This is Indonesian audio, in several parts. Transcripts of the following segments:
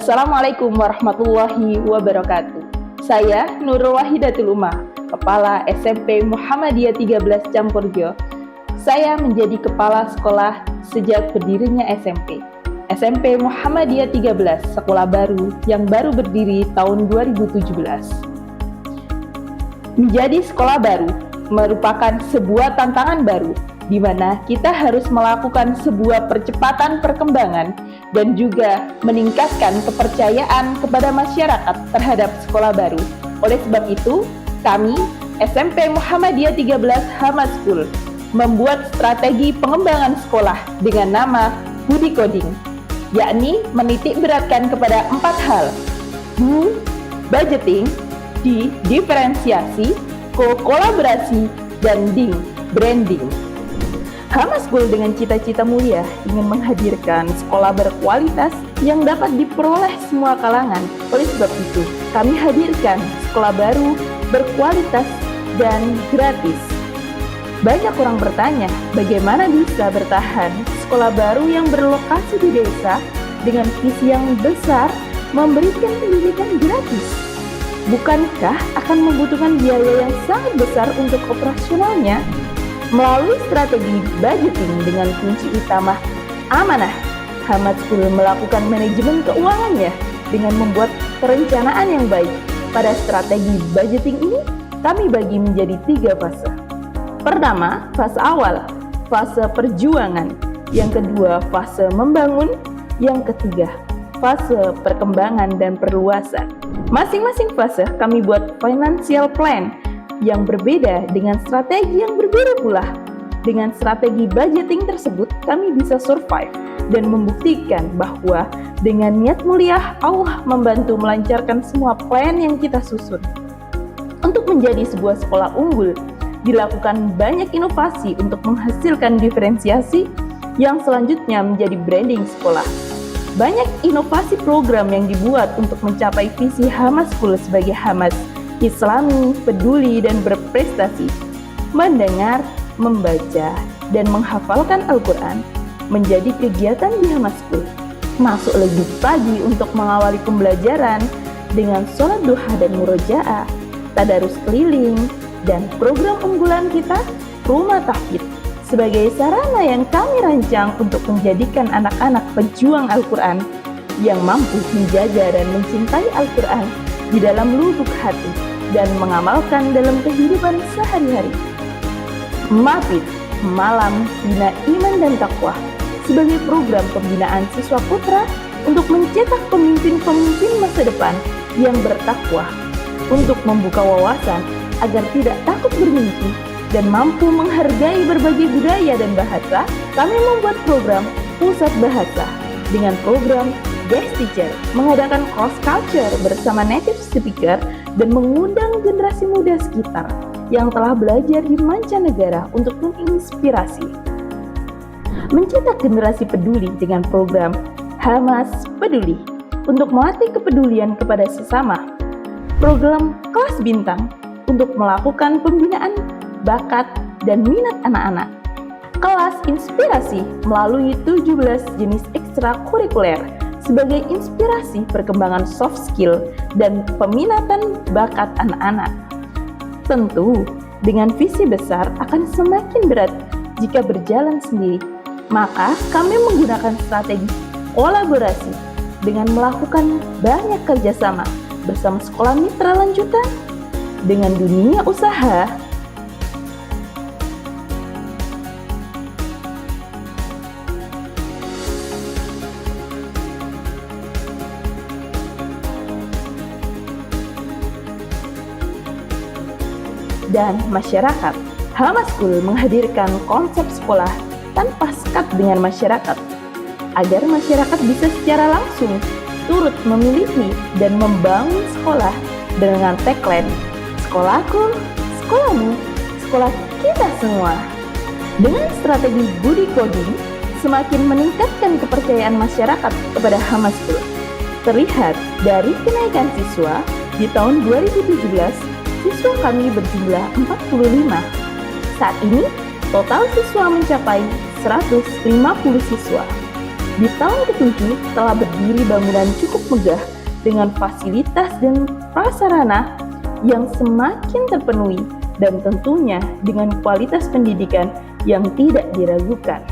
Assalamualaikum warahmatullahi wabarakatuh. Saya Nurul Wahidatul Umah, Kepala SMP Muhammadiyah 13 Campurjo. Saya menjadi kepala sekolah sejak berdirinya SMP. SMP Muhammadiyah 13, sekolah baru yang baru berdiri tahun 2017. Menjadi sekolah baru merupakan sebuah tantangan baru, di mana kita harus melakukan sebuah percepatan perkembangan dan juga meningkatkan kepercayaan kepada masyarakat terhadap sekolah baru. Oleh sebab itu, kami SMP Muhammadiyah 13 Hamad School membuat strategi pengembangan sekolah dengan nama Budi Coding, yakni menitik beratkan kepada 4 hal: Bu, budgeting, D, diferensiasi, kolaborasi, dan D, branding. Hamad School dengan cita-cita mulia ingin menghadirkan sekolah berkualitas yang dapat diperoleh semua kalangan. Oleh sebab itu, kami hadirkan sekolah baru, berkualitas, dan gratis. Banyak orang bertanya, bagaimana bisa bertahan sekolah baru yang berlokasi di desa dengan visi yang besar memberikan pendidikan gratis? Bukankah akan membutuhkan biaya yang sangat besar untuk operasionalnya? Melalui strategi budgeting dengan kunci utama amanah, Hamad School melakukan manajemen keuangannya dengan membuat perencanaan yang baik. Pada strategi budgeting ini, kami bagi menjadi 3 fase. Pertama, fase awal, fase perjuangan. Yang kedua, fase membangun. Yang ketiga, fase perkembangan dan perluasan. Masing-masing fase kami buat financial plan yang berbeda dengan strategi yang berbeda pula. Dengan strategi budgeting tersebut, kami bisa survive dan membuktikan bahwa dengan niat mulia, Allah membantu melancarkan semua plan yang kita susun. Untuk menjadi sebuah sekolah unggul, dilakukan banyak inovasi untuk menghasilkan diferensiasi yang selanjutnya menjadi branding sekolah. Banyak inovasi program yang dibuat untuk mencapai visi Hamad School sebagai Hamad Islami, peduli, dan berprestasi. Mendengar, membaca, dan menghafalkan Al-Quran menjadi kegiatan di Hamad School. Masuk lebih pagi untuk mengawali pembelajaran dengan sholat duha dan murojaah, tadarus keliling, dan program unggulan kita, Rumah Tahfidz, sebagai sarana yang kami rancang untuk menjadikan anak-anak pejuang Al-Quran yang mampu menjaga dan mencintai Al-Quran di dalam lubuk hati dan mengamalkan dalam kehidupan sehari-hari. MAPIT, Malam Bina Iman dan Taqwa, sebagai program pembinaan siswa putra untuk mencetak pemimpin-pemimpin masa depan yang bertakwa, untuk membuka wawasan agar tidak takut bermimpi dan mampu menghargai berbagai budaya dan bahasa. Kami membuat program Pusat Bahasa dengan program Guest Teacher, mengadakan cross culture bersama native speaker dan mengundang generasi muda sekitar yang telah belajar di mancanegara untuk menginspirasi. Mencetak generasi peduli dengan program Hamas Peduli untuk melatih kepedulian kepada sesama. Program Kelas Bintang untuk melakukan pembinaan bakat dan minat anak-anak. Kelas Inspirasi melalui 17 jenis ekstrakurikuler sebagai inspirasi perkembangan soft skill dan peminatan bakat anak-anak. Tentu, dengan visi besar akan semakin berat jika berjalan sendiri. Maka kami menggunakan strategi kolaborasi dengan melakukan banyak kerjasama bersama sekolah mitra lanjutan dengan dunia usaha, dan masyarakat. Hamad School menghadirkan konsep sekolah tanpa sekat dengan masyarakat, agar masyarakat bisa secara langsung turut memiliki dan membangun sekolah dengan tagline "Sekolahku, sekolahmu, sekolah kita semua". Dengan strategi Budi Coding, semakin meningkatkan kepercayaan masyarakat kepada Hamad School. Terlihat dari kenaikan siswa di tahun 2017, siswa kami berjumlah 45. Saat ini, total siswa mencapai 150 siswa. Di tahun ke-7 telah berdiri bangunan cukup megah dengan fasilitas dan prasarana yang semakin terpenuhi dan tentunya dengan kualitas pendidikan yang tidak diragukan.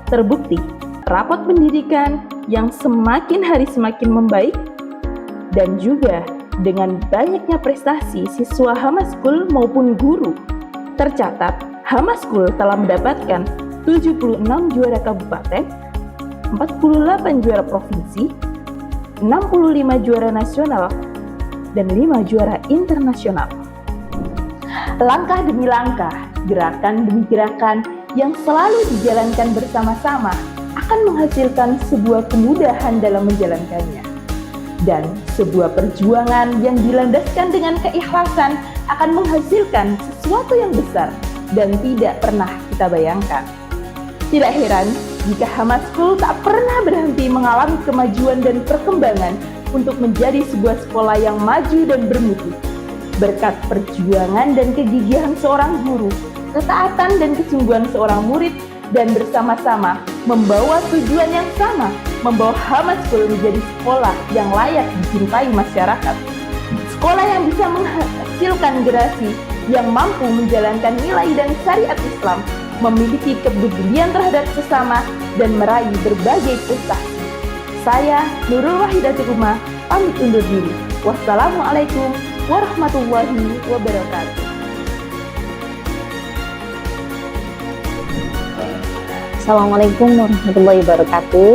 Terbukti, rapot pendidikan yang semakin hari semakin membaik dan juga dengan banyaknya prestasi siswa Hamaskul maupun guru. Tercatat, Hamaskul telah mendapatkan 76 juara kabupaten, 48 juara provinsi, 65 juara nasional, dan 5 juara internasional. Langkah demi langkah, gerakan demi gerakan yang selalu dijalankan bersama-sama akan menghasilkan sebuah kemudahan dalam menjalankannya. Dan sebuah perjuangan yang dilandaskan dengan keikhlasan akan menghasilkan sesuatu yang besar dan tidak pernah kita bayangkan. Tidak heran jika Hamaskul tak pernah berhenti mengalami kemajuan dan perkembangan untuk menjadi sebuah sekolah yang maju dan bermutu. Berkat perjuangan dan kegigihan seorang guru, ketaatan dan kesungguhan seorang murid, dan bersama-sama membawa tujuan yang sama, membawa Hamaskul menjadi sekolah yang layak dicintai masyarakat. Sekolah yang bisa menghasilkan generasi yang mampu menjalankan nilai dan syariat Islam, memiliki kepedulian terhadap sesama, dan meraih berbagai prestasi. Saya, Nurul Wahidatul Umah, pamit undur diri. Wassalamualaikum warahmatullahi wabarakatuh. Assalamualaikum warahmatullahi wabarakatuh.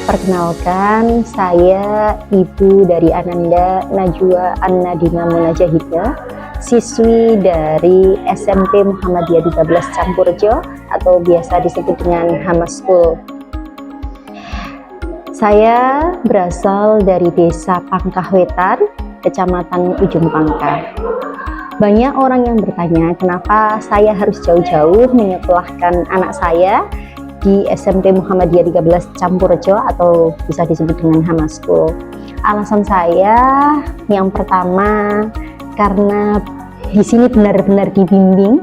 Perkenalkan, saya Ibu dari Ananda Najwa An-Nadima Munajahidah, siswi dari SMP Muhammadiyah 13 Campurjo atau biasa disebut dengan Hamaskul. Saya berasal dari Desa Pangkahwetan, Kecamatan Ujung Pangkah. Banyak orang yang bertanya kenapa saya harus jauh-jauh menyekolahkan anak saya di SMP Muhammadiyah 13 Campurjo atau bisa disebut dengan Hamaskul. Alasan saya yang pertama, karena di sini benar-benar dibimbing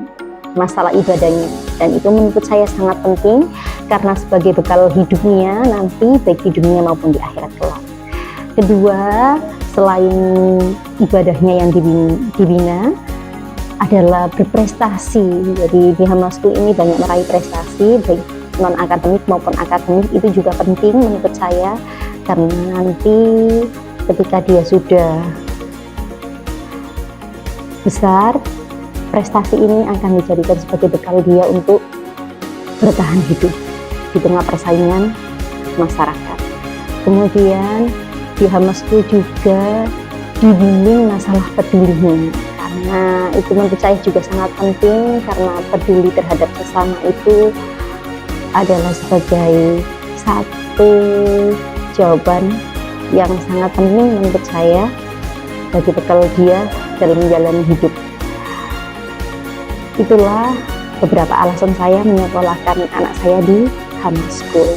masalah ibadahnya, dan itu menurut saya sangat penting karena sebagai bekal hidupnya nanti, baik di dunia maupun di akhirat kelak. Kedua, selain ibadahnya yang dibina adalah berprestasi. Jadi di Hamaskul ini banyak meraih prestasi baik non akademik maupun akademik, itu juga penting menurut saya karena nanti ketika dia sudah besar, prestasi ini akan dijadikan sebagai bekal dia untuk bertahan hidup di tengah persaingan masyarakat. Kemudian di Hamaskul juga dibimbing masalah pedulinya, karena itu menurut saya juga sangat penting karena peduli terhadap sesama itu adalah sebagai satu jawaban yang sangat penting menurut saya bagi bekal dia dalam menjalani hidup. Itulah beberapa alasan saya menyekolahkan anak saya di Hamaskul.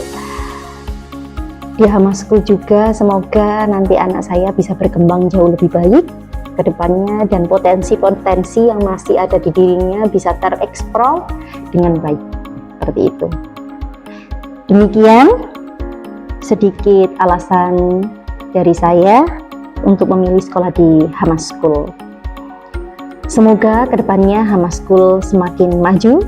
Di Hamaskul juga semoga nanti anak saya bisa berkembang jauh lebih baik ke depannya dan potensi-potensi yang masih ada di dirinya bisa tereksplor dengan baik. Seperti itu. Demikian sedikit alasan dari saya untuk memilih sekolah di Hamaskul. Semoga kedepannya Hamaskul semakin maju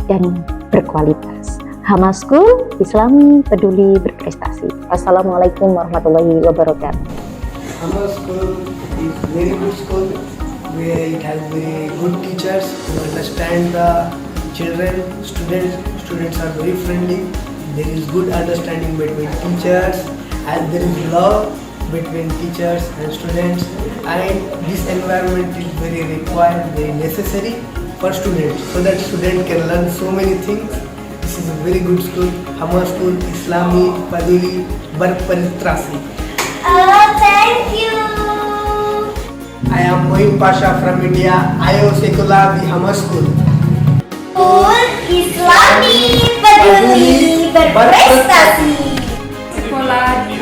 dan berkualitas. Hamaskul Islami peduli berprestasi. Wassalamualaikum warahmatullahi wabarakatuh. Hamaskul is very good school where it has very good teachers who understand the children, students. Students are very friendly. There is good understanding between teachers and there is love between teachers and students, and this environment is very required, very necessary for students so that students can learn so many things. This is a very good school, Hamaskul Islami Paduli Berprestasi. Oh, thank you. I am Moin Pasha from India. Ayo sekolah di Hamaskul. School Islami peduli berprestasi. Sekolah di